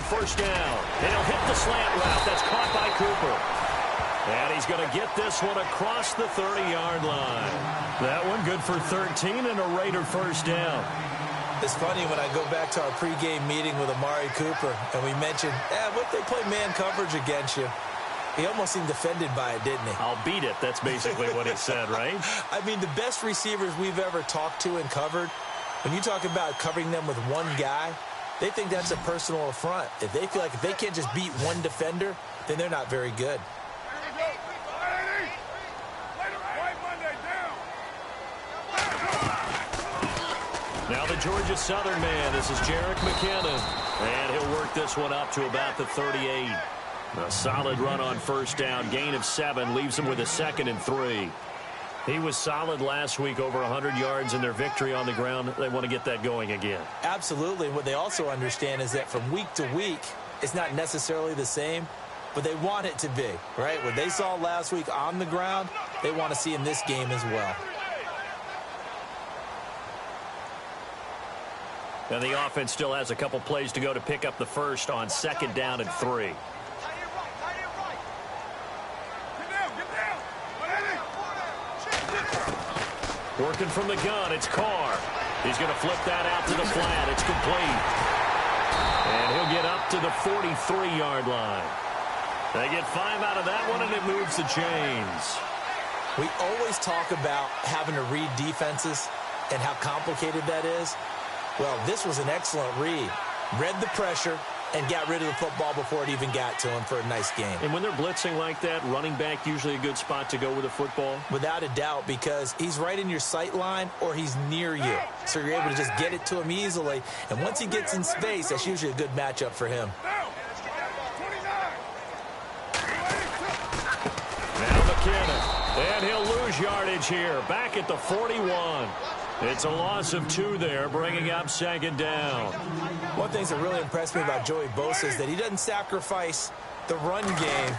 on first down. And he'll hit the slant route. That's caught by Cooper. And he's going to get this one across the 30-yard line. That one good for 13 and a Raider first down. It's funny when I go back to our pregame meeting with Amari Cooper, and we mentioned, what if they play man coverage against you? He almost seemed offended by it, didn't he? I'll beat it. That's basically what he said, right? I mean, the best receivers we've ever talked to and covered, when you talk about covering them with one guy, they think that's a personal affront. If they feel like if they can't just beat one defender, then they're not very good. Now the Georgia Southern man. This is Jerick McKinnon. And he'll work this one up to about the 38. A solid run on first down. Gain of 7. Leaves him with a 2nd and 3. He was solid last week, over 100 yards in their victory on the ground. They want to get that going again. Absolutely. What they also understand is that from week to week, it's not necessarily the same, but they want it to be, right? What they saw last week on the ground, they want to see in this game as well. And the offense still has a couple plays to go to pick up the first on 2nd down and 3. Working from the gun, it's Carr. He's going to flip that out to the flat. It's complete. And he'll get up to the 43-yard line. They get 5 out of that one, and it moves the chains. We always talk about having to read defenses and how complicated that is. Well, this was an excellent read. Read the pressure and got rid of the football before it even got to him for a nice game. And when they're blitzing like that, running back usually a good spot to go with the football? Without a doubt, because he's right in your sight line or he's near you. So you're able to just get it to him easily. And once he gets in space, that's usually a good matchup for him. Now McKinnon. And he'll lose yardage here. Back at the 41. It's a loss of 2 there, bringing up 2nd down. One thing that really impressed me about Joey Bosa is that he doesn't sacrifice the run game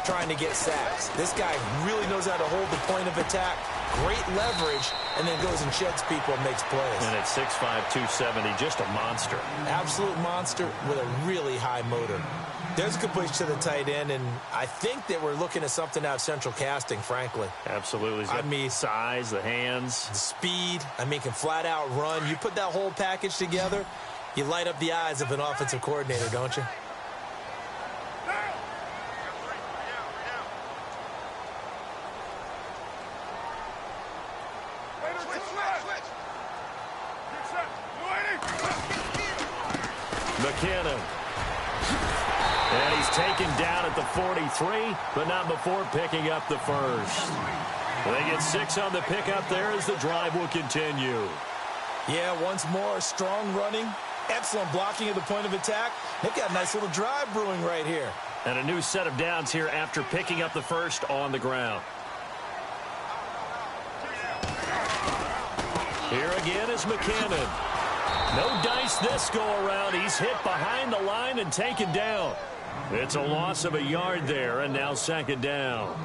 trying to get sacks. This guy really knows how to hold the point of attack, great leverage, and then goes and sheds people and makes plays. And at 6'5", 270, just a monster. Absolute monster with a really high motor. There's a good push to the tight end, and I think that we're looking at something out of central casting, frankly. Absolutely. I mean, size, the hands. The speed. I mean, can flat out run. You put that whole package together, you light up the eyes of an offensive coordinator, don't you? McKinnon. And he's taken down at the 43, but not before picking up the first. They get 6 on the pickup there as the drive will continue. Yeah, once more, strong running, excellent blocking at the point of attack. They've got a nice little drive brewing right here. And a new set of downs here after picking up the first on the ground. Here again is McKinnon. No dice this go-around. He's hit behind the line and taken down. It's a loss of a yard there, and now 2nd down.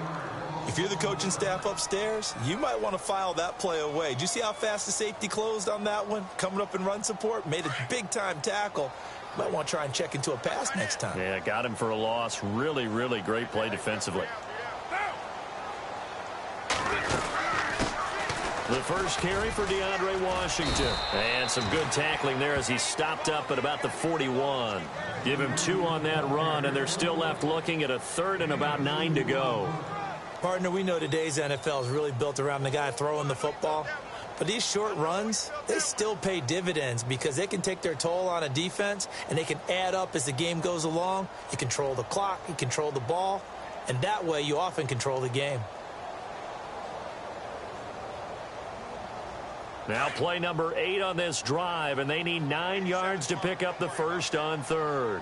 If you're the coaching staff upstairs, you might want to file that play away. Did you see how fast the safety closed on that one? Coming up in run support, made a big-time tackle. Might want to try and check into a pass next time. Yeah, got him for a loss. Really, really great play defensively. The first carry for DeAndre Washington. And some good tackling there as he stopped up at about the 41. Give him 2 on that run, and they're still left looking at a 3rd and about 9 to go. Partner, we know today's NFL is really built around the guy throwing the football. But these short runs, they still pay dividends because they can take their toll on a defense, and they can add up as the game goes along. You control the clock, you control the ball, and that way you often control the game. Now play number 8 on this drive, and they need 9 yards to pick up the first on 3rd.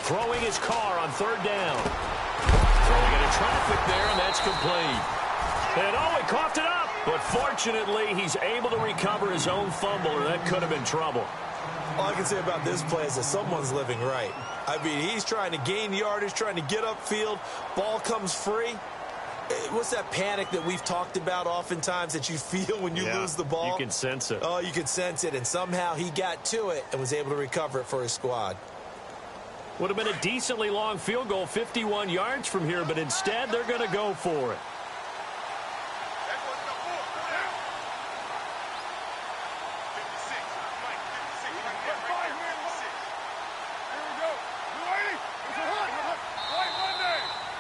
Throwing his Carr on 3rd down. Throwing into traffic there, and that's complete. And he coughed it up. But fortunately, he's able to recover his own fumble, or that could have been trouble. All I can say about this play is that someone's living right. I mean, he's trying to gain yardage, trying to get upfield. Ball comes free. What's that panic that we've talked about oftentimes that you feel when you lose the ball? You can sense it. Oh, you can sense it, and somehow he got to it and was able to recover it for his squad. Would have been a decently long field goal, 51 yards from here, but instead they're going to go for it.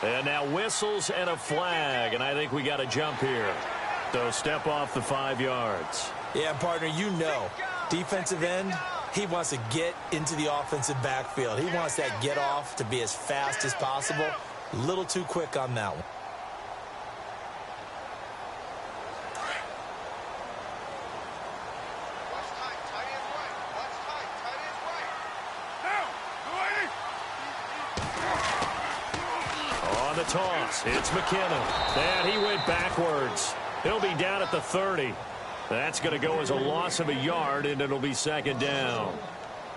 And now whistles and a flag, and I think we got a jump here. So step off the 5 yards. Yeah, partner, you know, defensive end, he wants to get into the offensive backfield. He wants that get off to be as fast as possible. A little too quick on that one. On the toss, it's McKinnon. And he went backwards. He'll be down at the 30. That's going to go as a loss of a yard, and it'll be second down.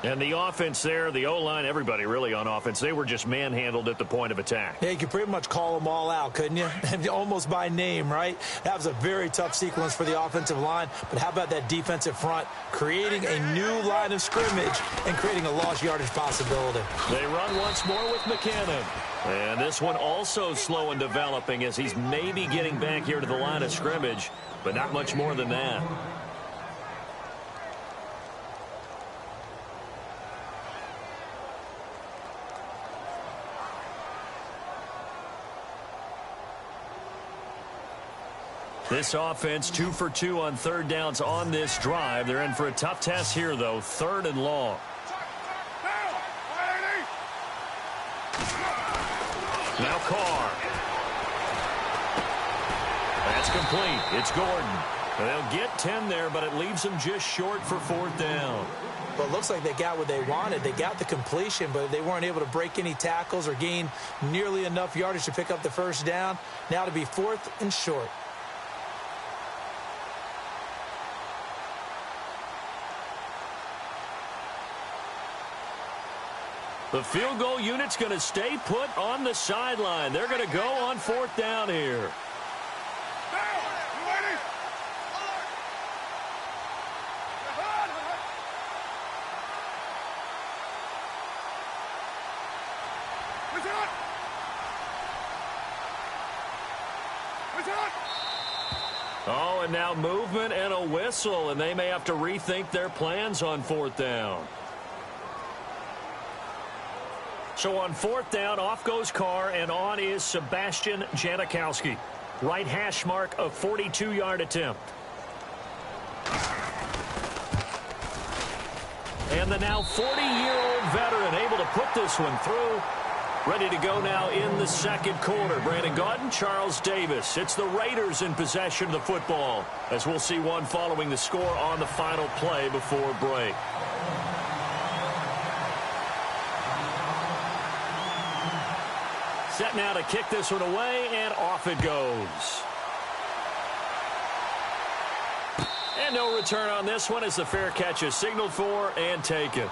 And the offense there, the O-line, everybody really on offense, they were just manhandled at the point of attack. Yeah, you could pretty much call them all out, couldn't you? Almost by name, right? That was a very tough sequence for the offensive line. But how about that defensive front creating a new line of scrimmage and creating a lost yardage possibility? They run once more with McKinnon. And this one also slow and developing as he's maybe getting back here to the line of scrimmage, but not much more than that. This offense 2 for 2 on third downs on this drive. They're in for a tough test here, though. Third and long. Now Carr. That's complete. It's Gordon. They'll get 10 there, but it leaves them just short for fourth down. Well, it looks like they got what they wanted. They got the completion, but they weren't able to break any tackles or gain nearly enough yardage to pick up the first down. Now to be fourth and short. The field goal unit's going to stay put on the sideline. They're going to go on fourth down here. Oh, and now movement and a whistle, and they may have to rethink their plans on fourth down. So on fourth down, off goes Carr, and on is Sebastian Janikowski. Right hash mark, a 42-yard attempt. And the now 40-year-old veteran able to put this one through. Ready to go now in the second quarter. Brandon Gaudin, Charles Davis. It's the Raiders in possession of the football, as we'll see one following the score on the final play before break. Set now to kick this one away, and off it goes. And no return on this one as the fair catch is signaled for and taken.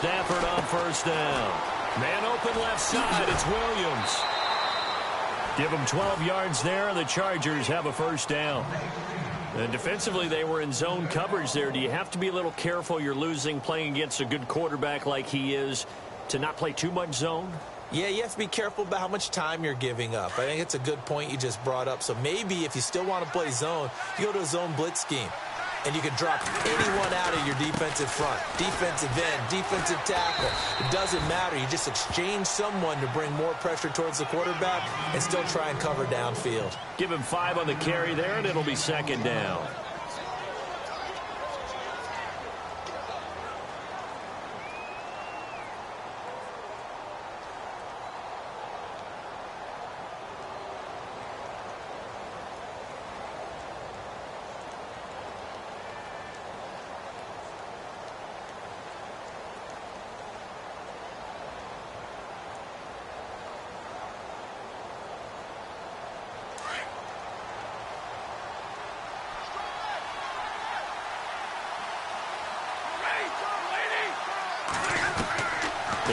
Stafford on first down. Man open left side. It's Williams. Give them 12 yards there, and the Chargers have a first down. And defensively, they were in zone coverage there. Do you have to be a little careful? You're losing playing against a good quarterback like he is to not play too much zone? Yeah, you have to be careful about how much time you're giving up. I think it's a good point you just brought up. So maybe if you still want to play zone, you go to a zone blitz scheme. And you can drop anyone out of your defensive front. Defensive end, defensive tackle. It doesn't matter. You just exchange someone to bring more pressure towards the quarterback and still try and cover downfield. Give him 5 on the carry there, and it'll be second down.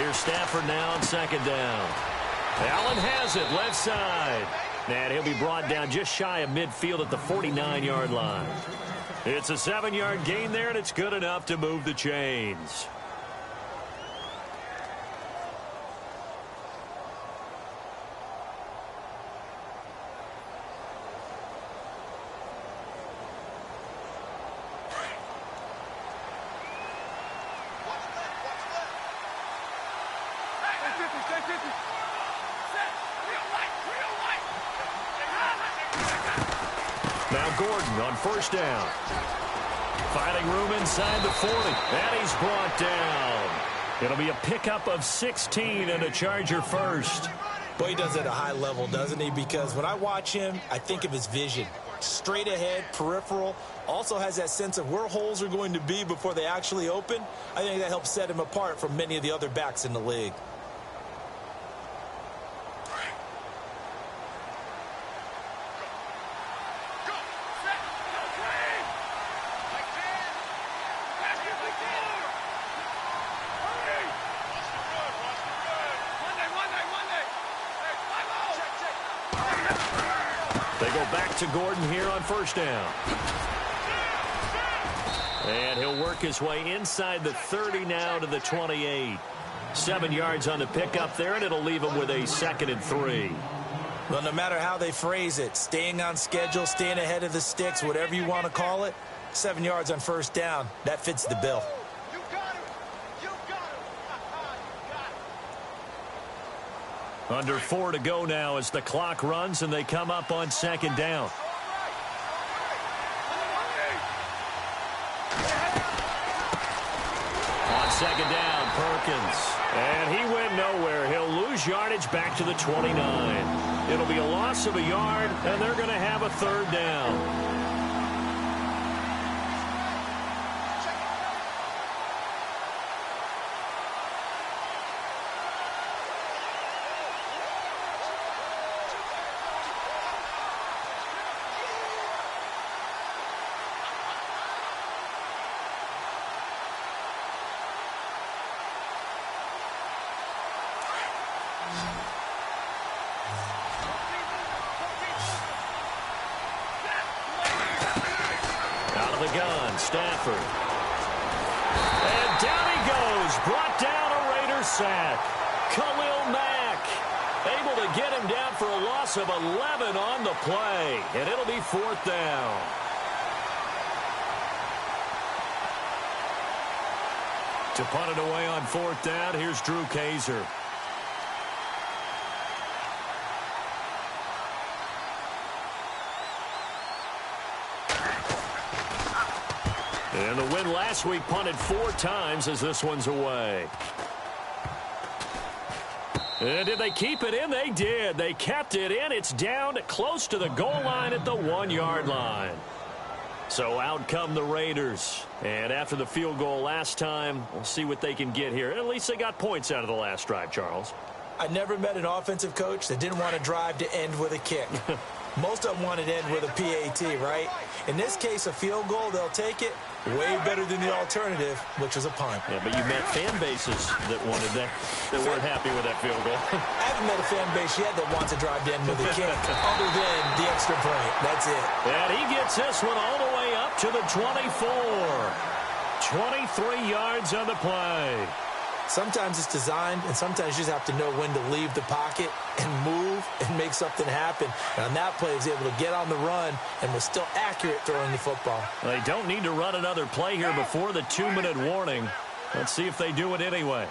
Here's Stafford now on second down. Allen has it left side. And he'll be brought down just shy of midfield at the 49-yard line. It's a 7-yard gain there, and it's good enough to move the chains. Now Gordon on first down. Finding room inside the 40. And he's brought down. It'll be a pickup of 16 and a Charger first. Boy, he does it at a high level, doesn't he? Because when I watch him, I think of his vision. Straight ahead, peripheral. Also has that sense of where holes are going to be before they actually open. I think that helps set him apart from many of the other backs in the league. They go back to Gordon here on first down. And he'll work his way inside the 30 now to the 28. 7 yards on the pickup there, and it'll leave him with a 2nd and 3. Well, no matter how they phrase it, staying on schedule, staying ahead of the sticks, whatever you want to call it, 7 yards on first down, that fits the bill. Under 4 to go now as the clock runs and they come up on second down. On second down, Perkins. And he went nowhere. He'll lose yardage back to the 29. It'll be a loss of a yard, and they're going to have a 3rd down. Stafford. And down he goes. Brought down a Raider sack. Khalil Mack able to get him down for a loss of 11 on the play. And it'll be 4th down. To punt it away on 4th down, here's Drew Kaiser. And the win last week punted 4 times as this one's away. And did they keep it in? They did. They kept it in. It's down close to the goal line at the 1-yard line. So out come the Raiders. And after the field goal last time, we'll see what they can get here. At least they got points out of the last drive, Charles. I never met an offensive coach that didn't want a drive to end with a kick. Most of them want it to end with a PAT, right? In this case, a field goal, they'll take it. Way better than the alternative, which was a punt. Yeah, but you met fan bases that wanted that, that weren't happy with that field goal. I haven't met a fan base yet that wants a drive to end with a kick, other than the extra point. That's it. And he gets this one all the way up to the 24. 23 yards on the play. Sometimes it's designed, and sometimes you just have to know when to leave the pocket and move and make something happen. And on that play, he was able to get on the run and was still accurate throwing the football. They don't need to run another play here before the 2-minute warning. Let's see if they do it anyway.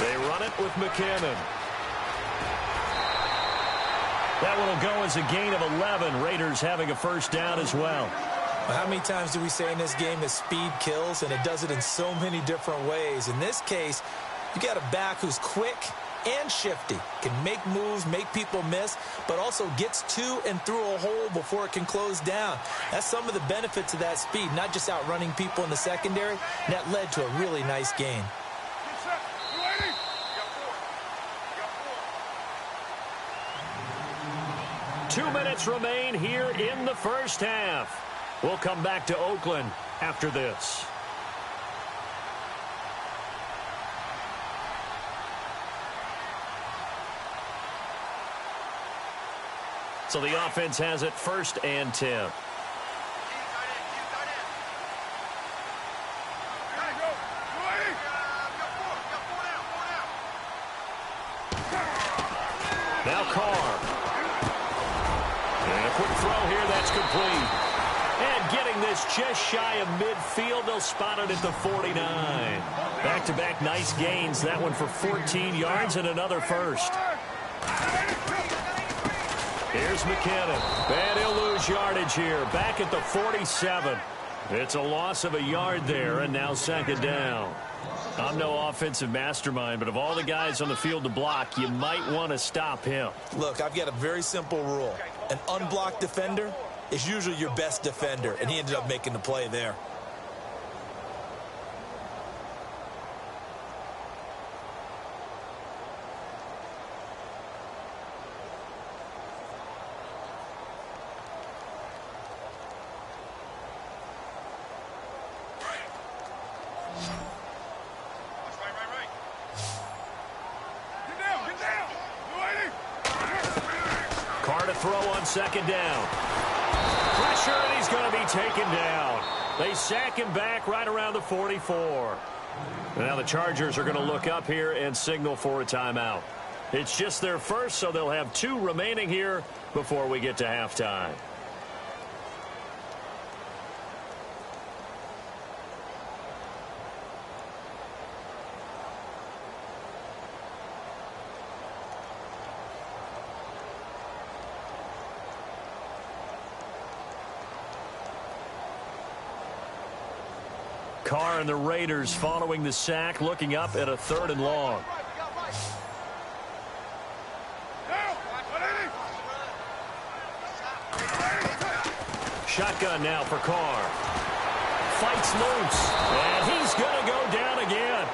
They run it with McKinnon. That one will go as a gain of 11. Raiders having a first down as well. How many times do we say in this game that speed kills, and it does it in so many different ways? In this case, you got a back who's quick and shifty, can make moves, make people miss, but also gets to and through a hole before it can close down. That's some of the benefits of that speed, not just outrunning people in the secondary. And that led to a really nice gain. Two minutes remain here in the first half. We'll come back to Oakland after this. So the offense has it 1st and 10. Now Carr. And a quick throw here, that's complete. And getting this just shy of midfield, they'll spot it at the 49. Back-to-back nice gains, that one for 14 yards and another first. Here's McKinnon. And he'll lose yardage here, back at the 47. It's a loss of a yard there, and now 2nd down. I'm no offensive mastermind, but of all the guys on the field to block, you might want to stop him. Look, I've got a very simple rule. An unblocked defender is usually your best defender, and he ended up making the play there. Throw on 2nd down. Pressure, and he's going to be taken down. They sack him back right around the 44. Now the Chargers are going to look up here and signal for a timeout. It's just their first, so they'll have 2 remaining here before we get to halftime. Carr and the Raiders following the sack, looking up at a 3rd and long. Shotgun now for Carr. Fights loose, and he's going to go down again.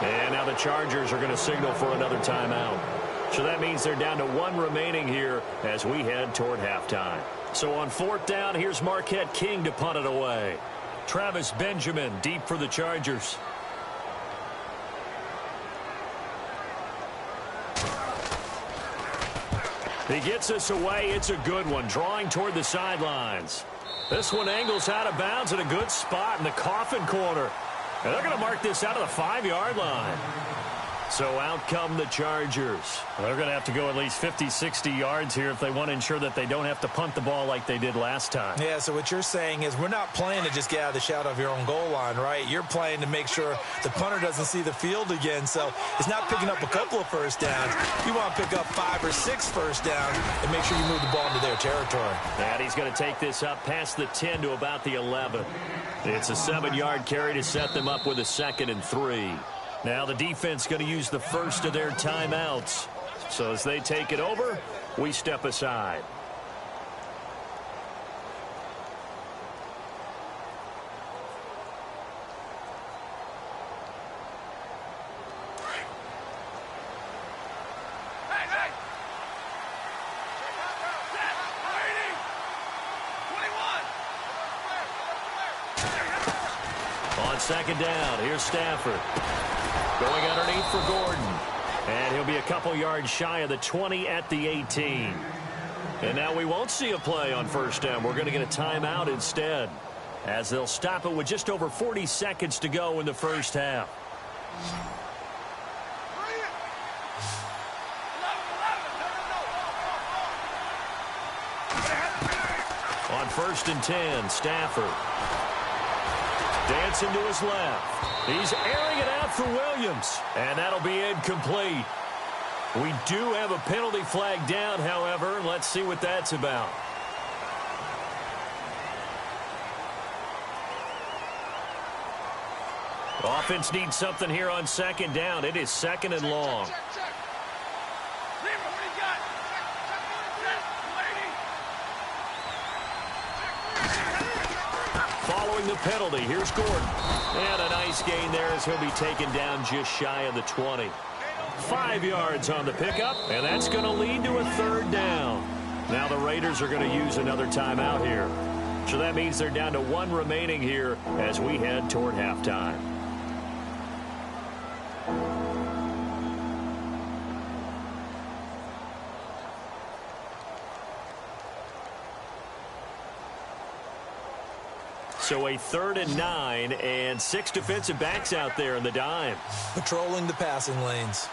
And now the Chargers are going to signal for another timeout. So that means they're down to 1 remaining here as we head toward halftime. So on 4th down, here's Marquette King to punt it away. Travis Benjamin deep for the Chargers. He gets us away. It's a good one, drawing toward the sidelines. This one angles out of bounds at a good spot in the coffin corner. And they're going to mark this out of the 5-yard line. So out come the Chargers. They're going to have to go at least 50, 60 yards here if they want to ensure that they don't have to punt the ball like they did last time. Yeah, so what you're saying is we're not playing to just get out of the shadow of your own goal line, right? You're playing to make sure the punter doesn't see the field again. So it's not picking up a couple of first downs. You want to pick up 5 or 6 first downs and make sure you move the ball into their territory. And he's going to take this up past the 10 to about the 11. It's a 7-yard carry to set them up with a 2nd and 3. Now the defense going to use the first of their timeouts. So as they take it over, we step aside. On 2nd down, here's Stafford. Going underneath for Gordon. And he'll be a couple yards shy of the 20 at the 18. And now we won't see a play on 1st down. We're going to get a timeout instead, as they'll stop it with just over 40 seconds to go in the 1st half. On 1st and 10, Stafford. Dancing to his left. He's airing it out for Williams. And that'll be incomplete. We do have a penalty flag down, however. Let's see what that's about. Offense needs something here on 2nd down. It is 2nd and long. Following the penalty, here's Gordon. And a nice gain there as he'll be taken down just shy of the 20. 5 yards on the pickup, and that's going to lead to a 3rd down. Now the Raiders are going to use another timeout here. So that means they're down to 1 remaining here as we head toward halftime. So a 3rd and 9 and 6 defensive backs out there in the dime. Patrolling the passing lanes.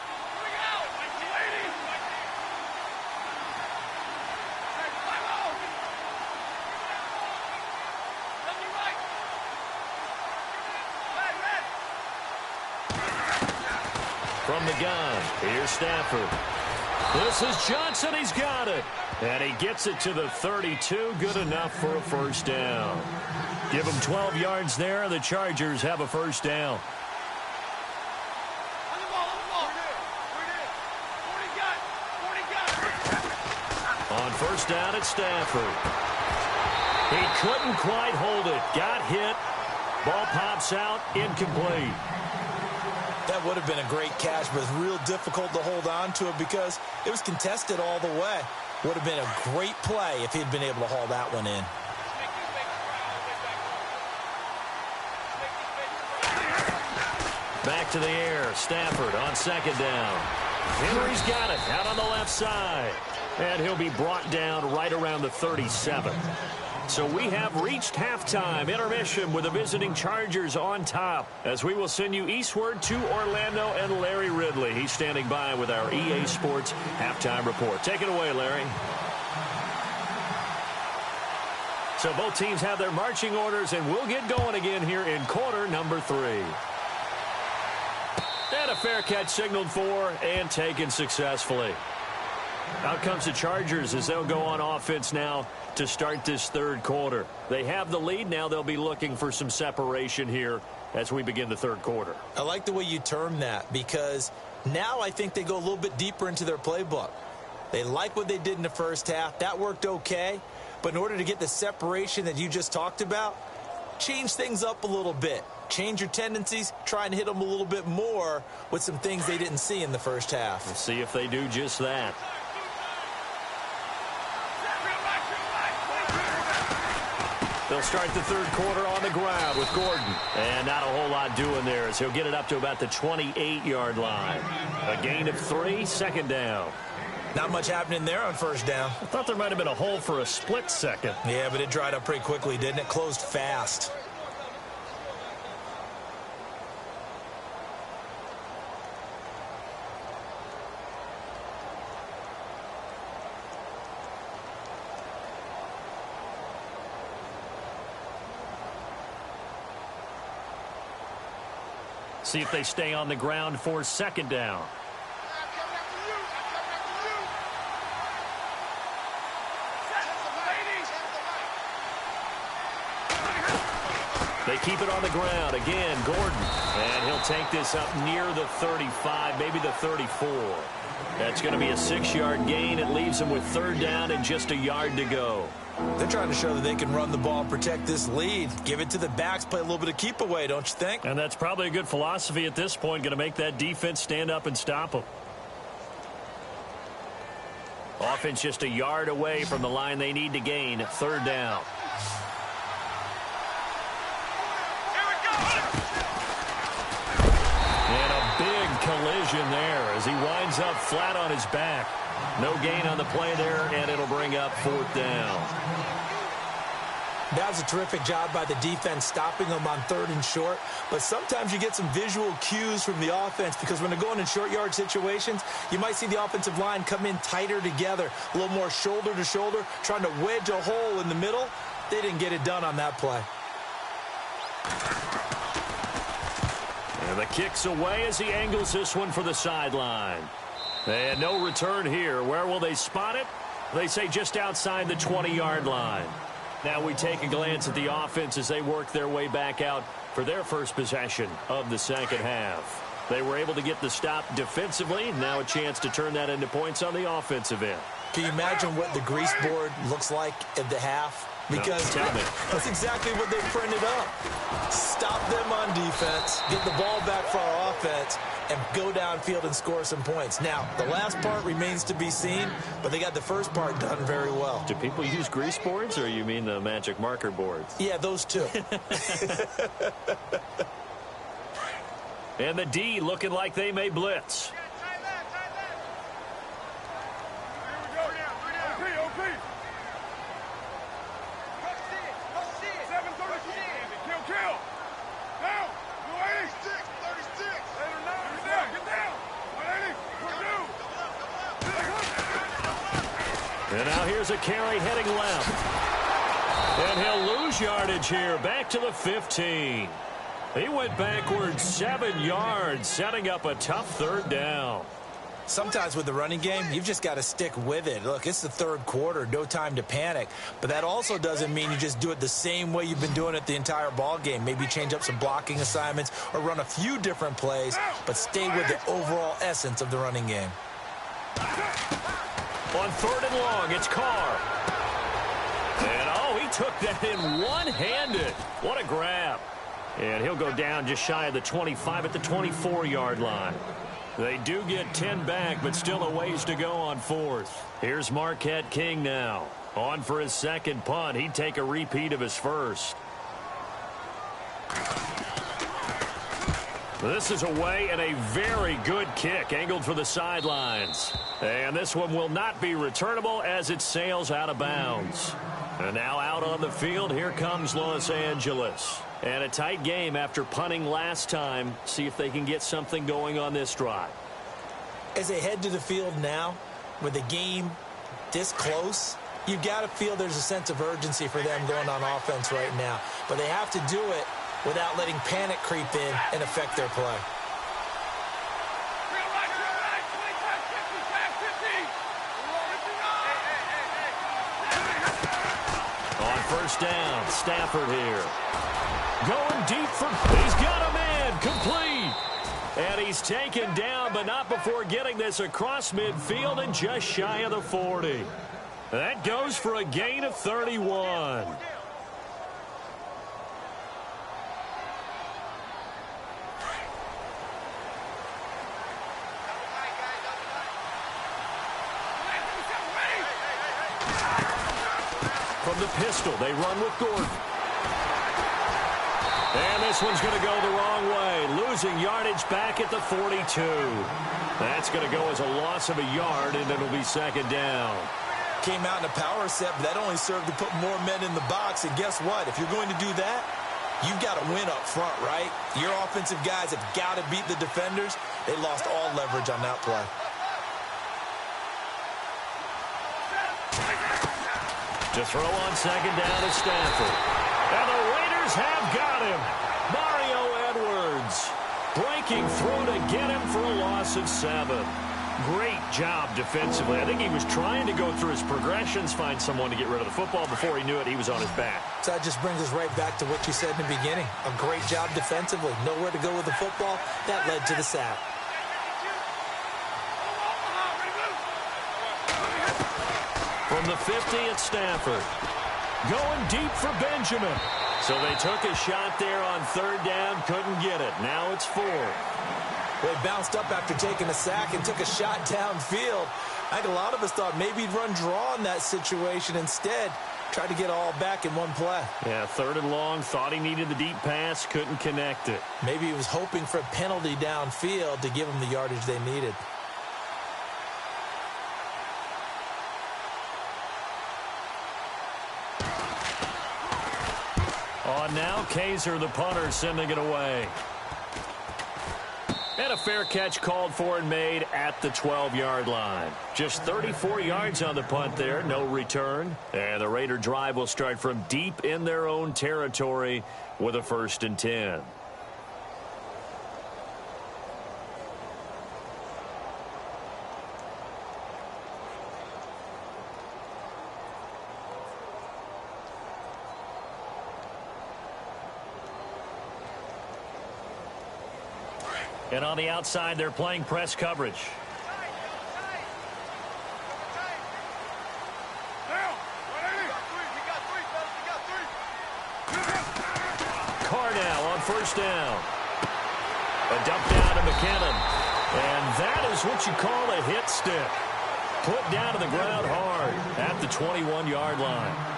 From the gun, here's Stafford. This is Johnson. He's got it. And he gets it to the 32. Good enough for a first down. Give him 12 yards there. The Chargers have a first down. On first down, it's Stafford. He couldn't quite hold it. Got hit. Ball pops out. Incomplete. That would have been a great catch, but it's real difficult to hold on to it because it was contested all the way. Would have been a great play if he'd been able to haul that one in. Back to the air. Stafford on second down. Henry's got it out on the left side. And he'll be brought down right around the 37. So we have reached halftime. Intermission with the visiting Chargers on top, as we will send you eastward to Orlando and Larry Ridley. He's standing by with our EA Sports halftime report. Take it away, Larry. So both teams have their marching orders, and we'll get going again here in quarter number 3. And a fair catch signaled for and taken successfully. Out comes the Chargers as they'll go on offense now to start this third quarter. They have the lead. Now they'll be looking for some separation here as we begin the third quarter. I like the way you term that because now I think they go a little bit deeper into their playbook. They like what they did in the first half. That worked okay. But in order to get the separation that you just talked about, change things up a little bit. Change your tendencies. Try and hit them a little bit more with some things they didn't see in the first half. We'll see if they do just that. They'll start the third quarter on the ground with Gordon. And not a whole lot doing there as he'll get it up to about the 28-yard line. A gain of 3, second down. Not much happening there on first down. I thought there might have been a hole for a split second. Yeah, but it dried up pretty quickly, didn't it? Closed fast. See if they stay on the ground for second down. They keep it on the ground. Again, Gordon. And he'll take this up near the 35, maybe the 34. That's going to be a 6-yard gain. It leaves them with third down and just a yard to go. They're trying to show that they can run the ball and protect this lead. Give it to the backs, play a little bit of keep away, don't you think? And that's probably a good philosophy at this point, going to make that defense stand up and stop them. Offense just a yard away from the line they need to gain. Third down. And a big collision there as he winds up flat on his back. No gain on the play there, and it'll bring up fourth down. That was a terrific job by the defense stopping them on third and short. But sometimes you get some visual cues from the offense because when they're going in short yard situations, you might see the offensive line come in tighter together, a little more shoulder to shoulder, trying to wedge a hole in the middle. They didn't get it done on that play. And the kick's away as he angles this one for the sideline. And no return here. Where will they spot it? They say just outside the 20-yard line. Now we take a glance at the offense as they work their way back out for their first possession of the second half. They were able to get the stop defensively. Now a chance to turn that into points on the offensive end. Can you imagine what the grease board looks like at the half? Because that's exactly what they printed up. Stop them on defense, get the ball back for our offense, and go downfield and score some points. Now, the last part remains to be seen, but they got the first part done very well. Do people use grease boards, or you mean the magic marker boards? Yeah, those two. And the D looking like they may blitz. And now here's a carry heading left. And he'll lose yardage here, back to the 15. He went backwards 7 yards, setting up a tough third down. Sometimes with the running game, you've just got to stick with it. Look, it's the third quarter, no time to panic. But that also doesn't mean you just do it the same way you've been doing it the entire ball game. Maybe change up some blocking assignments or run a few different plays, but stay with the overall essence of the running game. On 3rd and long, it's Carr. And, oh, he took that in one-handed. What a grab. And he'll go down just shy of the 25 at the 24-yard line. They do get 10 back, but still a ways to go on 4th. Here's Marquette King now. On for his second punt. He'd take a repeat of his first. This is away and a very good kick angled for the sidelines. And this one will not be returnable as it sails out of bounds. And now out on the field, here comes Los Angeles. And a tight game after punting last time. See if they can get something going on this drive. As they head to the field now, with the game this close, you've got to feel there's a sense of urgency for them going on offense right now. But they have to do it without letting panic creep in and affect their play. On 1st down, Stafford here. Going deep for, he's got a man, complete. And he's taken down, but not before getting this across midfield and just shy of the 40. That goes for a gain of 31. From the pistol, they run with Gordon. And this one's going to go the wrong way, losing yardage back at the 42. That's going to go as a loss of a yard, and it'll be 2nd down. Came out in a power set, but that only served to put more men in the box. And guess what? If you're going to do that, you've got to win up front, right? Your offensive guys have got to beat the defenders. They lost all leverage on that play. To throw on 2nd down is Stafford. And the Raiders have got him. Mario Edwards breaking through to get him for a loss of 7. Great job defensively. I think he was trying to go through his progressions, find someone to get rid of the football. Before he knew it, he was on his back. So that just brings us right back to what you said in the beginning. A great job defensively. Nowhere to go with the football. That led to the sack. From the 50, it's Stafford. Going deep for Benjamin. So they took a shot there on 3rd down, couldn't get it. Now it's 4. Well, he bounced up after taking a sack and took a shot downfield. I think a lot of us thought maybe he'd run draw in that situation. Instead, tried to get all back in one play. Yeah, 3rd and long, thought he needed the deep pass, couldn't connect it. Maybe he was hoping for a penalty downfield to give him the yardage they needed. On now, Kaiser, the punter, sending it away. And a fair catch called for and made at the 12-yard line. Just 34 yards on the punt there, no return. And the Raider drive will start from deep in their own territory with a 1st and 10. And on the outside, they're playing press coverage. Carr now on 1st down. A dump down to McKinnon. And that is what you call a hit stick. Put down to the ground hard at the 21-yard line.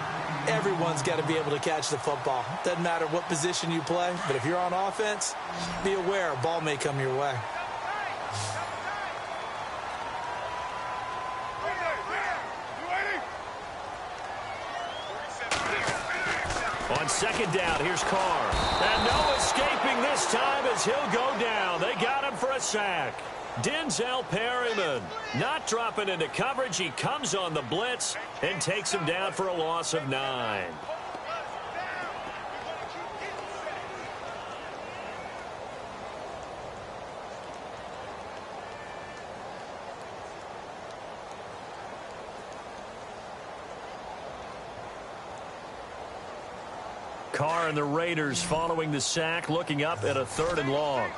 Everyone's got to be able to catch the football. Doesn't matter what position you play, but if you're on offense, be aware a ball may come your way. On 2nd down, here's Carr. And no escaping this time as he'll go down. They got him for a sack. Denzel Perryman not dropping into coverage. He comes on the blitz and takes him down for a loss of 9. Carr and the Raiders following the sack, looking up at a 3rd and long.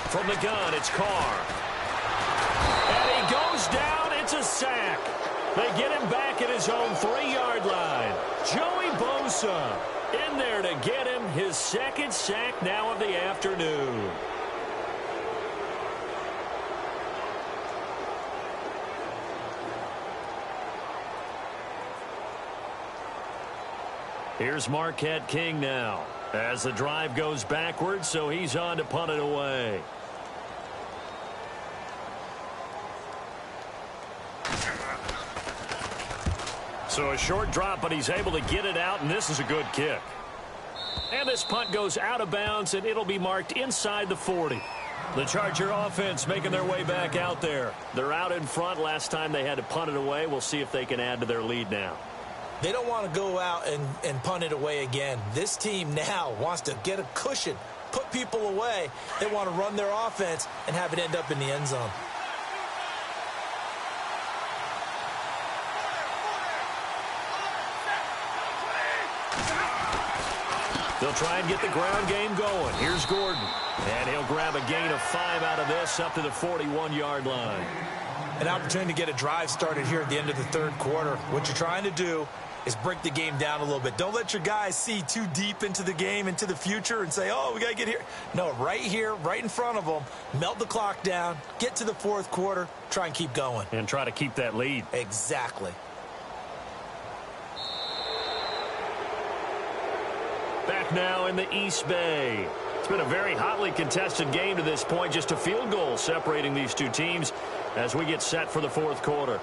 From the gun, it's Carr. And he goes down. It's a sack. They get him back at his own 3-yard line. Joey Bosa in there to get him his 2nd sack now of the afternoon. Here's Marquette King now as the drive goes backwards, so he's on to punt it away. So a short drop, but he's able to get it out, and this is a good kick. And this punt goes out of bounds, and it'll be marked inside the 40. The Charger offense making their way back out there. They're out in front. Last time they had to punt it away. We'll see if they can add to their lead now. They don't want to go out and punt it away again. This team now wants to get a cushion, put people away. They want to run their offense and have it end up in the end zone. They'll try and get the ground game going. Here's Gordon. And he'll grab a gain of 5 out of this up to the 41-yard line. An opportunity to get a drive started here at the end of the 3rd quarter. What you're trying to do is break the game down a little bit. Don't let your guys see too deep into the game, into the future, and say, oh, we got to get here. No, right here, right in front of them, melt the clock down, get to the 4th quarter, try and keep going. And try to keep that lead. Exactly. Back now in the East Bay. It's been a very hotly contested game to this point. Just a field goal separating these two teams as we get set for the 4th quarter.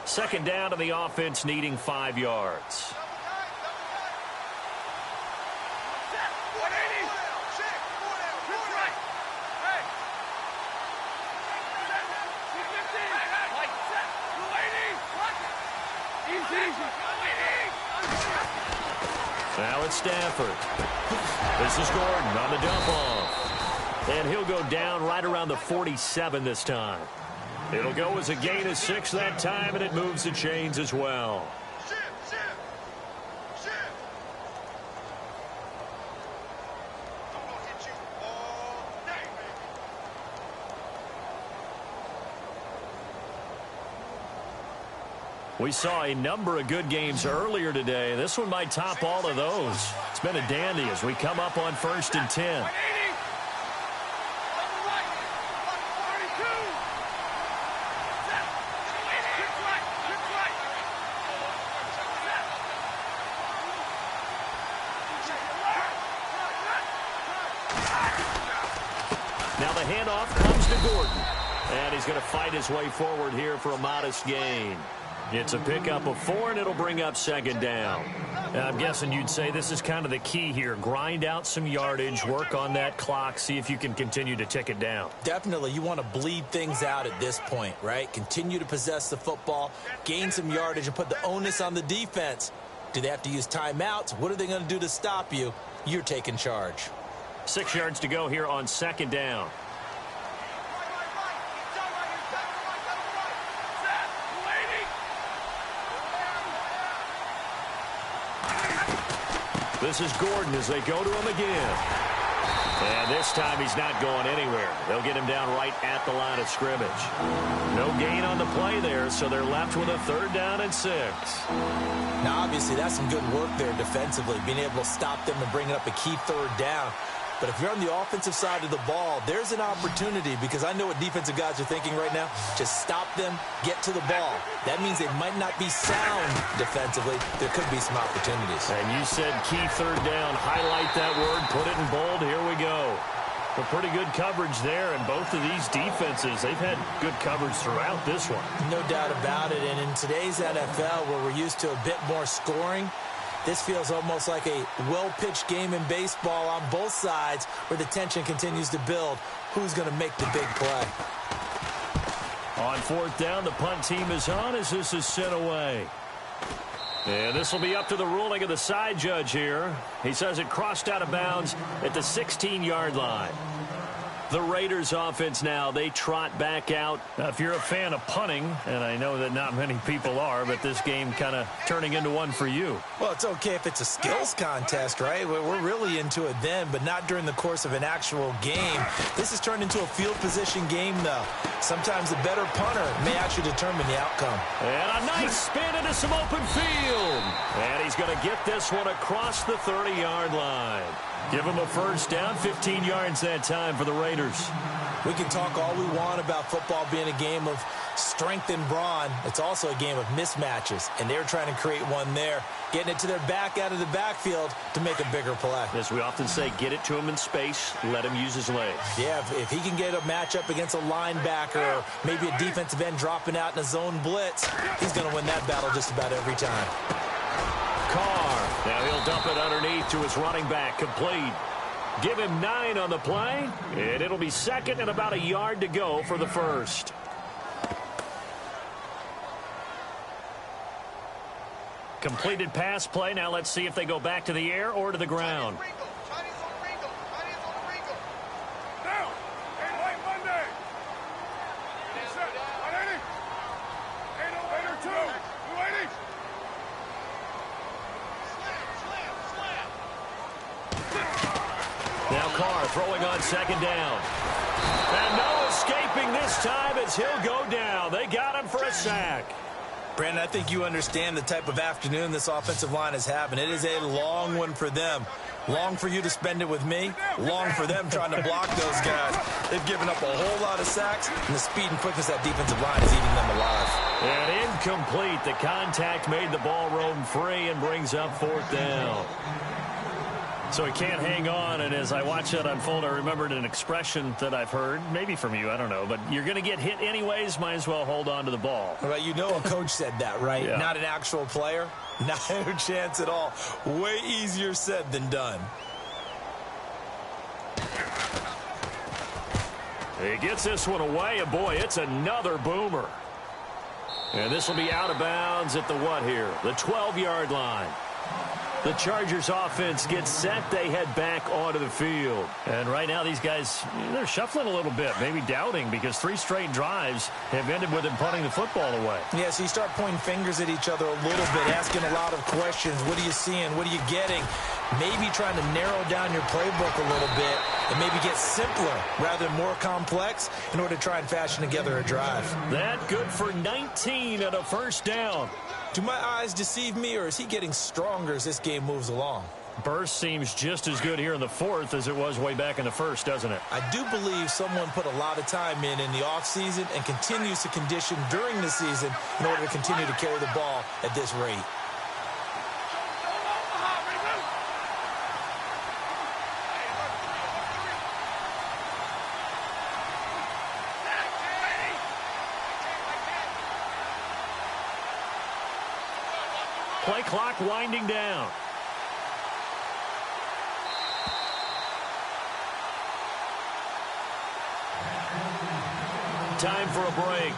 Second down, and the offense needing 5 yards. Now it's Stafford. This is Gordon on the dump off. And he'll go down right around the 47 this time. It'll go as a gain of 6 that time, and it moves the chains as well. We saw a number of good games earlier today. This one might top all of those. It's been a dandy as we come up on 1st and 10. Now the handoff comes to Gordon. And he's going to fight his way forward here for a modest gain. It's a pickup of 4, and it'll bring up 2nd down. I'm guessing you'd say this is kind of the key here. Grind out some yardage, work on that clock, see if you can continue to tick it down. Definitely. You want to bleed things out at this point, right? Continue to possess the football, gain some yardage, and put the onus on the defense. Do they have to use timeouts? What are they going to do to stop you? You're taking charge. 6 yards to go here on 2nd down. This is Gordon as they go to him again. And this time he's not going anywhere. They'll get him down right at the line of scrimmage. No gain on the play there, so they're left with a 3rd down and 6. Now, obviously, that's some good work there defensively, being able to stop them and bring up a key 3rd down. But if you're on the offensive side of the ball, there's an opportunity, because I know what defensive guys are thinking right now. Just stop them, get to the ball. That means they might not be sound defensively. There could be some opportunities. And you said key third down. Highlight that word, put it in bold. Here we go. Well, pretty good coverage there, and both of these defenses, they've had good coverage throughout this one. No doubt about it. And in today's NFL, where we're used to a bit more scoring, this feels almost like a well-pitched game in baseball on both sides, where the tension continues to build. Who's going to make the big play? On fourth down, the punt team is on as this is sent away. And this will be up to the ruling of the side judge here. He says it crossed out of bounds at the 16-yard line. The Raiders offense now, they trot back out. Now, if you're a fan of punting, and I know that not many people are, but this game kind of turning into one for you. Well, it's okay if it's a skills contest, right? We're really into it then, but not during the course of an actual game. This has turned into a field position game, though. Sometimes the better punter may actually determine the outcome. And a nice spin into some open field. And he's going to get this one across the 30-yard line. Give him a first down, 15 yards that time for the Raiders. We can talk all we want about football being a game of strength and brawn. It's also a game of mismatches, and they're trying to create one there, getting it to their back out of the backfield to make a bigger play. As we often say, get it to him in space, let him use his legs. Yeah, if he can get a matchup against a linebacker or maybe a defensive end dropping out in a zone blitz, he's going to win that battle just about every time. Carr. Now he'll dump it underneath to his running back. Complete. Give him 9 on the play. And it'll be second and about a yard to go for the first. Completed pass play. Now let's see if they go back to the air or to the ground. Now Carr throwing on second down. And no escaping this time as he'll go down. They got him for a sack. Brandon, I think you understand the type of afternoon this offensive line is having. It is a long one for them. Long for you to spend it with me. Long for them trying to block those guys. They've given up a whole lot of sacks, and the speed and quickness of that defensive line is eating them alive. And incomplete. The contact made the ball roam free and brings up fourth down. So he can't hang on, and as I watch that unfold, I remembered an expression that I've heard, maybe from you, I don't know, but you're going to get hit anyways, might as well hold on to the ball. Well, you know a coach said that, right? Yeah. Not an actual player. Not a chance at all. Way easier said than done. He gets this one away, and boy, it's another boomer. And this will be out of bounds at the what here? The 12-yard line. The Chargers offense gets set. They head back onto the field. And right now these guys, they're shuffling a little bit, maybe doubting, because 3 straight drives have ended with them punting the football away. Yeah, so you start pointing fingers at each other a little bit, asking a lot of questions. What are you seeing? What are you getting? Maybe trying to narrow down your playbook a little bit and maybe get simpler rather than more complex in order to try and fashion together a drive. That good for 19 and a first down. Do my eyes deceive me, or is he getting stronger as this game moves along? Burst seems just as good here in the fourth as it was way back in the first, doesn't it? I do believe someone put a lot of time in the offseason and continues to condition during the season in order to continue to carry the ball at this rate. Play clock winding down. Time for a break.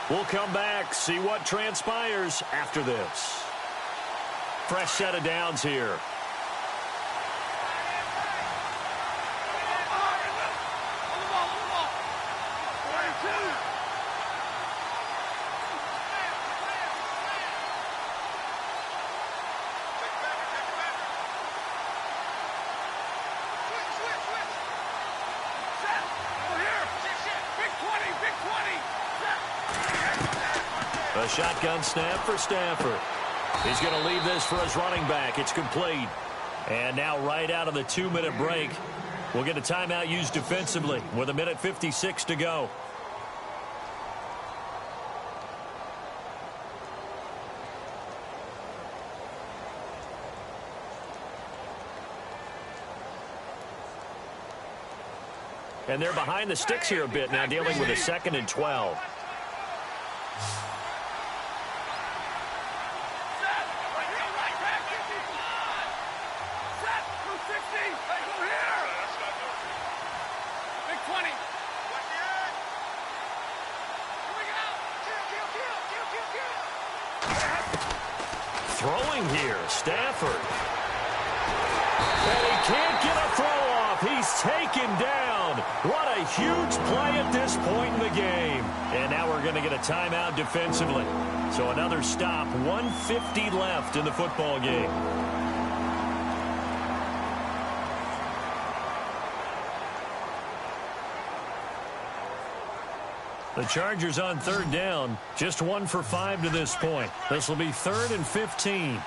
We'll come back, see what transpires after this. Fresh set of downs here. A shotgun snap for Stafford. He's going to leave this for his running back. It's complete. And now right out of the 2-minute break, We'll get a timeout used defensively with 1:56 to go. And they're behind the sticks here a bit now, dealing with a 2nd and 12. Throwing here, Stafford. And he can't get a throw off. He's taken down. What a huge play at this point in the game. And now we're going to get a timeout defensively. So another stop, 1:50 left in the football game. The Chargers on 3rd down, just 1 for 5 to this point. This will be 3rd and 15.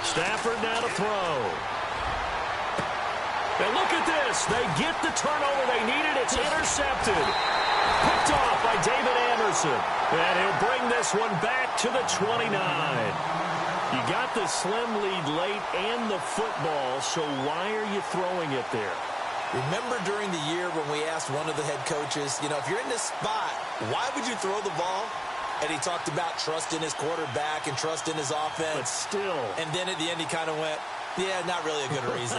Stafford now to throw. And look at this. They get the turnover they needed. It's intercepted. Picked off by David Anderson. And he'll bring this one back to the 29. You got the slim lead late and the football, so why are you throwing it there? Remember during the year when we asked one of the head coaches, if you're in this spot, why would you throw the ball? And he talked about trust in his quarterback and trust in his offense. But still. And then at the end he kind of went, yeah, not really a good reason.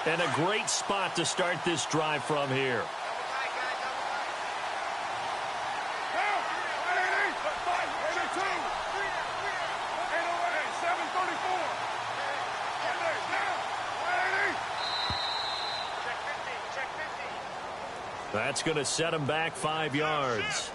And a great spot to start this drive from here. That's going to set him back 5 yards.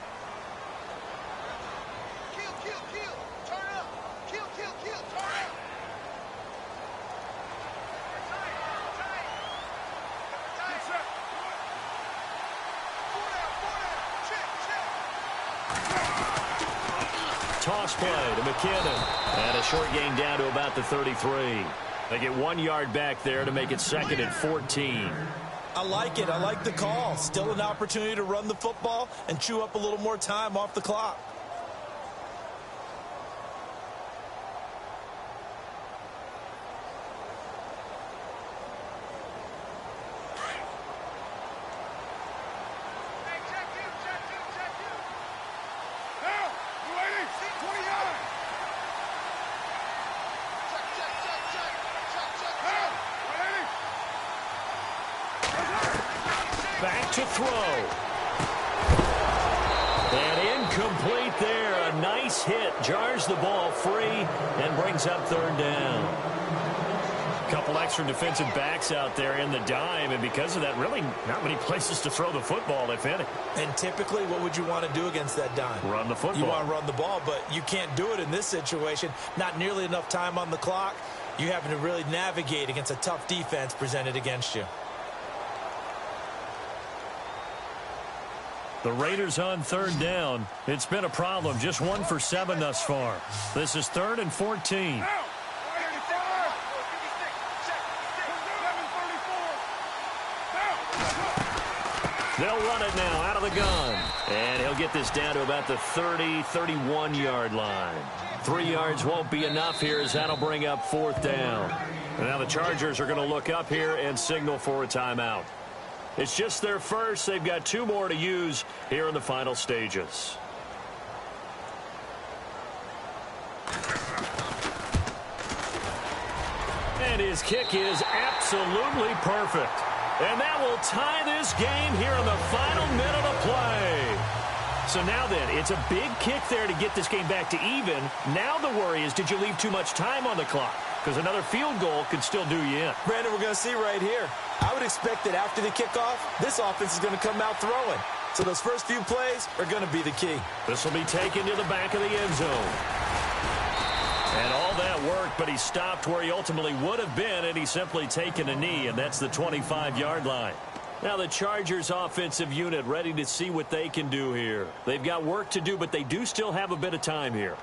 Toss play to McKinnon. And a short gain down to about the 33. They get 1 yard back there to make it 2nd and 14. I like it. I like the call. Still an opportunity to run the football and chew up a little more time off the clock. Back to throw. And incomplete there. A nice hit. Jars the ball free and brings up 3rd down. A couple extra defensive backs out there in the dime, and because of that, really not many places to throw the football, if any. And typically, what would you want to do against that dime? Run the football. You want to run the ball, but you can't do it in this situation. Not nearly enough time on the clock. You having to really navigate against a tough defense presented against you. The Raiders on 3rd down. It's been a problem. Just 1 for 7 thus far. This is 3rd and 14. They'll run it now out of the gun. And he'll get this down to about the 30, 31-yard line. 3 yards won't be enough here as that'll bring up 4th down. And now the Chargers are going to look up here and signal for a timeout. It's just their first. They've got 2 more to use here in the final stages. And his kick is absolutely perfect. And that will tie this game here in the final minute of play. So now then, it's a big kick there to get this game back to even. Now the worry is, did you leave too much time on the clock? Because another field goal could still do you in. Brandon, we're going to see right here. I would expect that after the kickoff, this offense is going to come out throwing. So those first few plays are going to be the key. This will be taken to the back of the end zone. And all that worked, but he stopped where he ultimately would have been, and he's simply taken a knee, and that's the 25-yard line. Now the Chargers offensive unit ready to see what they can do here. They've got work to do, but they do still have a bit of time here.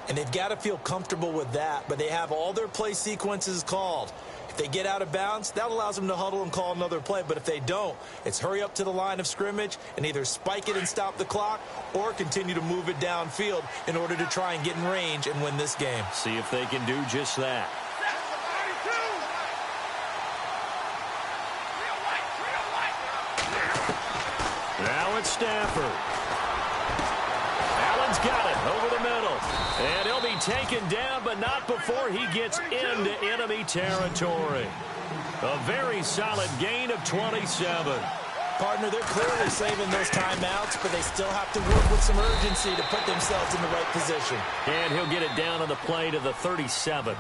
And they've got to feel comfortable with that, but they have all their play sequences called. If they get out of bounds, that allows them to huddle and call another play. But if they don't, it's hurry up to the line of scrimmage and either spike it and stop the clock or continue to move it downfield in order to try and get in range and win this game. See if they can do just that. Now it's Stafford. Allen's got it over the middle. And he'll be taken down, but not before he gets into enemy territory. A very solid gain of 27. Partner, they're clearly saving those timeouts, but they still have to work with some urgency to put themselves in the right position. And he'll get it down on the play to the 37.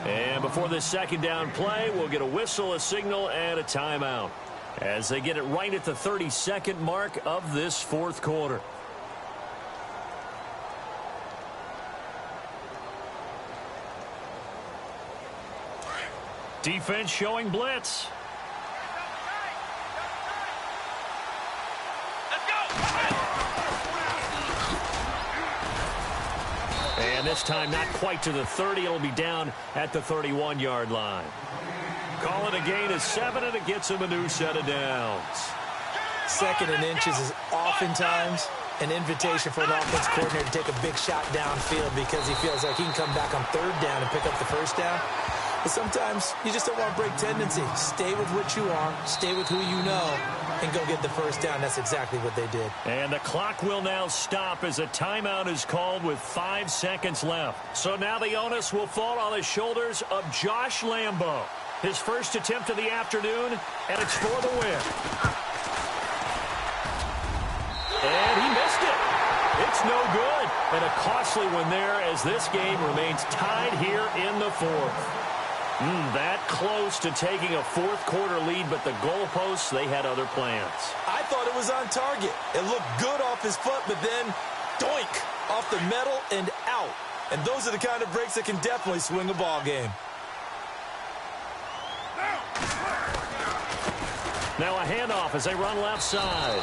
And before this second down play, we'll get a whistle, a signal, and a timeout as they get it right at the 32nd mark of this fourth quarter. Defense showing blitz. And this time not quite to the 30. It'll be down at the 31-yard line. Call it a gain of 7, and it gets him a new set of downs. Second and inches is oftentimes an invitation for an offense coordinator to take a big shot downfield because he feels like he can come back on third down and pick up the first down. But sometimes you just don't want to break tendency. Stay with what you are, stay with who you know, and go get the first down. That's exactly what they did. And the clock will now stop as a timeout is called with 5 seconds left. So now the onus will fall on the shoulders of Josh Lambo. His first attempt of the afternoon, and it's for the win. And he missed it. It's no good. And a costly one there as this game remains tied here in the fourth. That close to taking a fourth quarter lead, but the goalposts, they had other plans. I thought it was on target. It looked good off his foot, but then doink, off the metal and out. And those are the kind of breaks that can definitely swing a ball game. Now a handoff as they run left side.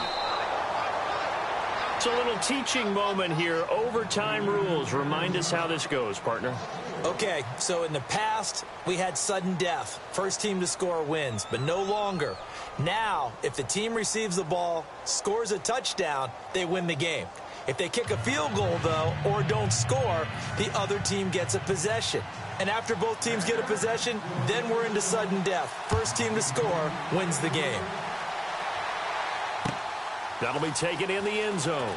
It's a little teaching moment here. Overtime rules. Remind us how this goes, partner. Okay, so in the past, we had sudden death. First team to score wins, but no longer. Now, if the team receives the ball, scores a touchdown, they win the game. If they kick a field goal, though, or don't score, the other team gets a possession. And after both teams get a possession, then we're into sudden death. First team to score wins the game. That'll be taken in the end zone.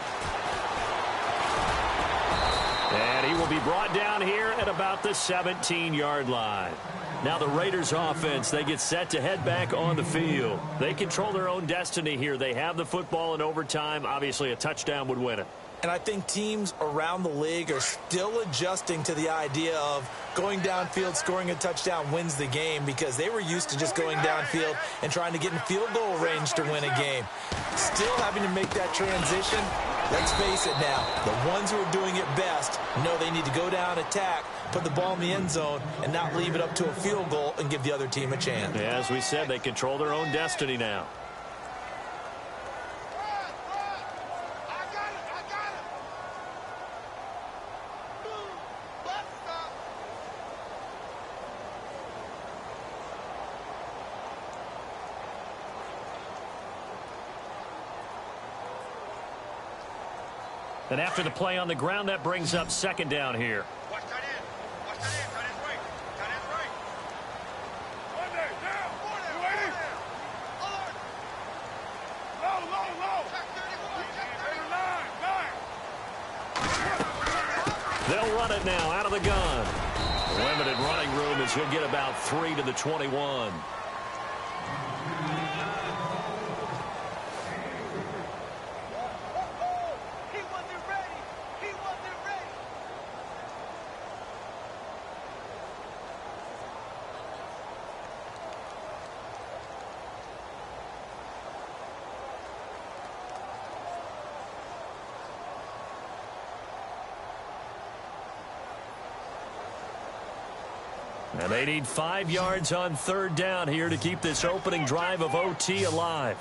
And he will be brought down here at about the 17-yard line. Now the Raiders offense, they get set to head back on the field. They control their own destiny here. They have the football in overtime. Obviously, a touchdown would win it. And I think teams around the league are still adjusting to the idea of going downfield, scoring a touchdown wins the game because they were used to just going downfield and trying to get in field goal range to win a game. Still having to make that transition. Let's face it now, the ones who are doing it best know they need to go down, attack, put the ball in the end zone, and not leave it up to a field goal and give the other team a chance. Yeah, as we said, they control their own destiny now. And after the play on the ground, that brings up second down here. Watch tight end. Watch tight end. Tight end's right. Tight end's right. One day, down. You ready? Low, low, low. Check 31. Check 9. They'll run it now out of the gun. Limited running room as he'll get about 3 to the 21. And they need 5 yards on third down here to keep this opening drive of OT alive.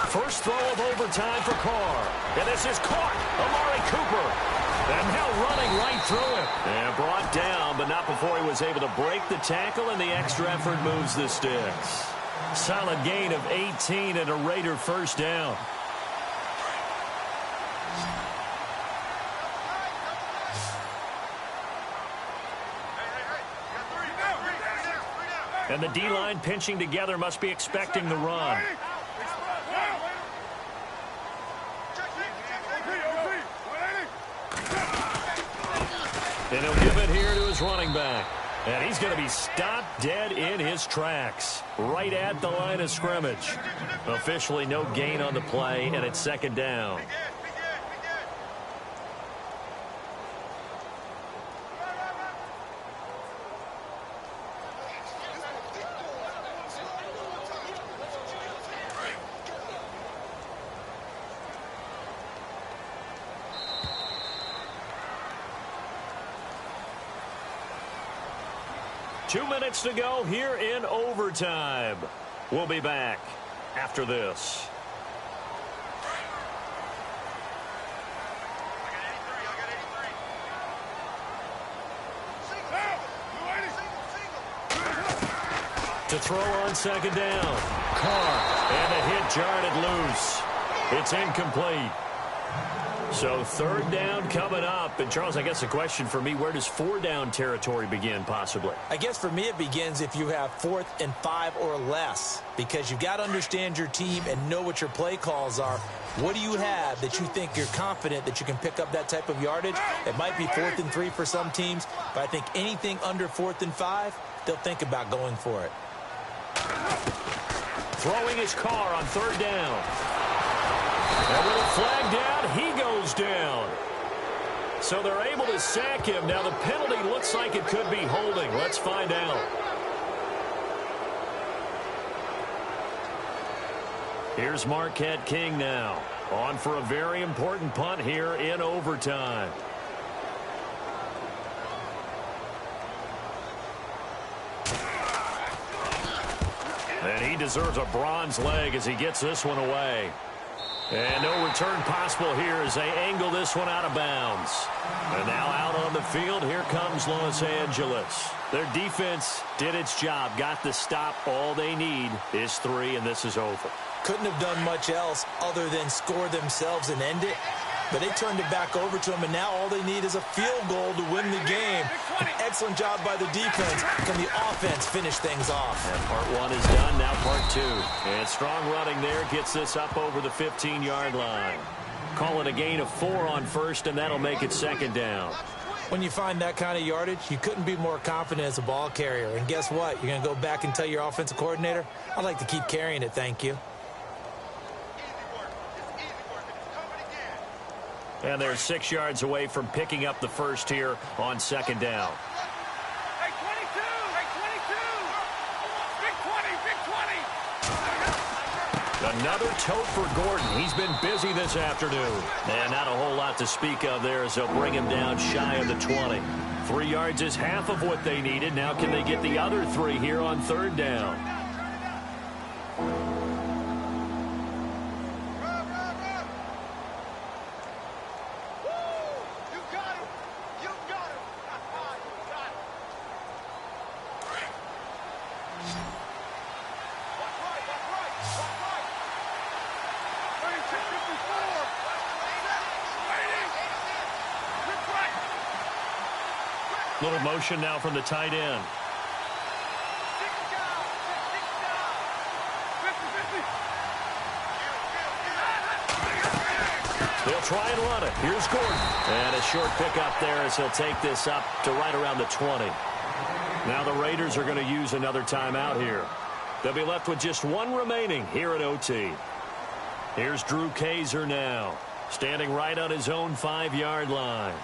First throw of overtime for Carr. And this is caught. Amari Cooper. And now running right through him. And brought down, but not before he was able to break the tackle, and the extra effort moves the sticks. Solid gain of 18 and a Raider first down. And the D-line pinching together, must be expecting the run. And he'll give it here to his running back. And he's going to be stopped dead in his tracks, right at the line of scrimmage. Officially no gain on the play, and it's second down. 2 minutes to go here in overtime. We'll be back after this. To throw on second down. Carr. And a hit jarred loose. It's incomplete. So third down coming up. And, Charles, I guess the question for me, where does 4 down territory begin possibly? I guess for me it begins if you have 4th and 5 or less, because you've got to understand your team and know what your play calls are. What do you have that you think you're confident that you can pick up that type of yardage? It might be 4th and 3 for some teams, but I think anything under 4th and 5, they'll think about going for it. Throwing his car on third down. And with a flag down, he goes down. So they're able to sack him. Now the penalty looks like it could be holding. Let's find out. Here's Marquette King now. On for a very important punt here in overtime. And he deserves a bronze leg as he gets this one away. And no return possible here as they angle this one out of bounds. And now out on the field, here comes Los Angeles. Their defense did its job, got the stop. All they need is 3, and this is over. Couldn't have done much else other than score themselves and end it. But they turned it back over to them, and now all they need is a field goal to win the game. An excellent job by the defense. Can the offense finish things off? And part 1 is done, now part 2. And strong running there gets this up over the 15-yard line. Call it a gain of 4 on first, and that'll make it second down. When you find that kind of yardage, you couldn't be more confident as a ball carrier. And guess what? You're going to go back and tell your offensive coordinator, I'd like to keep carrying it, thank you. And they're 6 yards away from picking up the first here on second down. Hey, 22! Hey, 22! Big 20! Big 20! Another tote for Gordon. He's been busy this afternoon. And not a whole lot to speak of there as they'll bring him down shy of the 20. 3 yards is half of what they needed. Now can they get the other 3 here on third down? Little motion now from the tight end. They'll try and run it. Here's Gordon. And a short pickup there as he'll take this up to right around the 20. Now the Raiders are going to use another timeout here. They'll be left with just 1 remaining here at OT. Here's Drew Kaiser now, standing right on his own 5-yard line.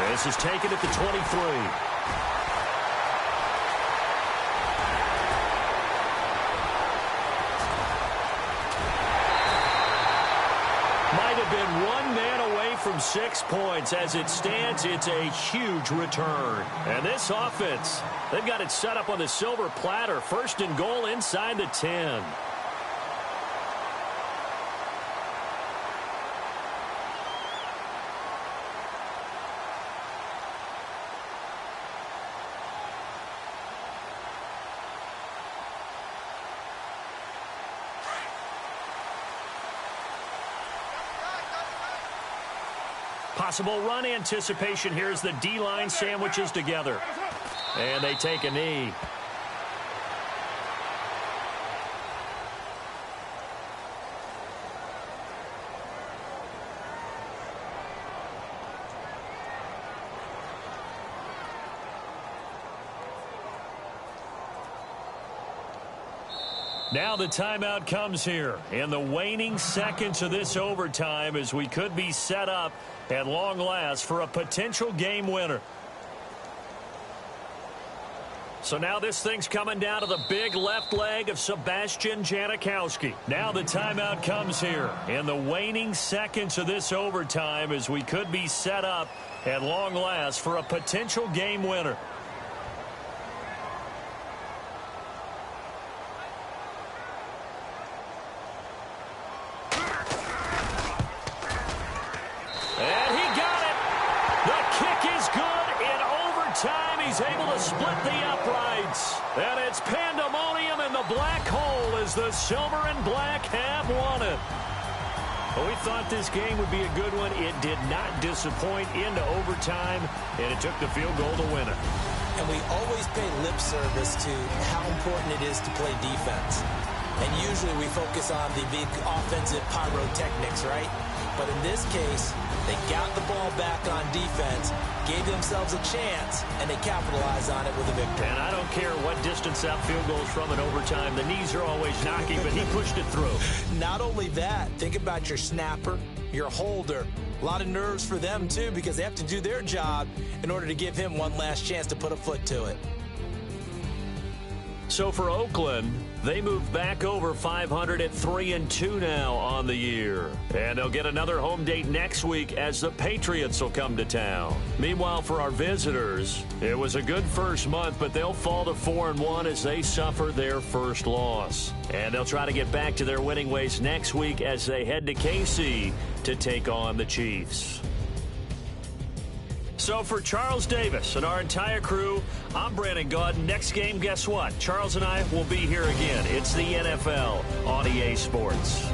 This is taken at the 23. Been one man away from 6 points. As it stands, it's a huge return. And this offense, they've got it set up on the silver platter. First and goal inside the 10. Possible run anticipation here as the D-line sandwiches together. And they take a knee. Now the timeout comes here in the waning seconds of this overtime as we could be set up at long last for a potential game winner. So now this thing's coming down to the big left leg of Sebastian Janikowski. Now the timeout comes here in the waning seconds of this overtime as we could be set up at long last for a potential game winner. He's able to split the uprights. And it's pandemonium in the black hole as the silver and black have won it. Well, we thought this game would be a good one. It did not disappoint into overtime, and it took the field goal to win it. And we always pay lip service to how important it is to play defense. And usually we focus on the big offensive pyrotechnics, right? But in this case, they got the ball back on defense, gave themselves a chance, and they capitalized on it with a victory. And I don't care what distance that field goes from in overtime. The knees are always knocking, but he pushed it through. Not only that, think about your snapper, your holder. A lot of nerves for them, too, because they have to do their job in order to give him one last chance to put a foot to it. So for Oakland, they move back over 500 at 3-2 now on the year. And they'll get another home date next week as the Patriots will come to town. Meanwhile, for our visitors, it was a good first month, but they'll fall to 4-1 as they suffer their first loss. And they'll try to get back to their winning ways next week as they head to KC to take on the Chiefs. So for Charles Davis and our entire crew, I'm Brandon Gaudin. Next game, guess what? Charles and I will be here again. It's the NFL on EA Sports.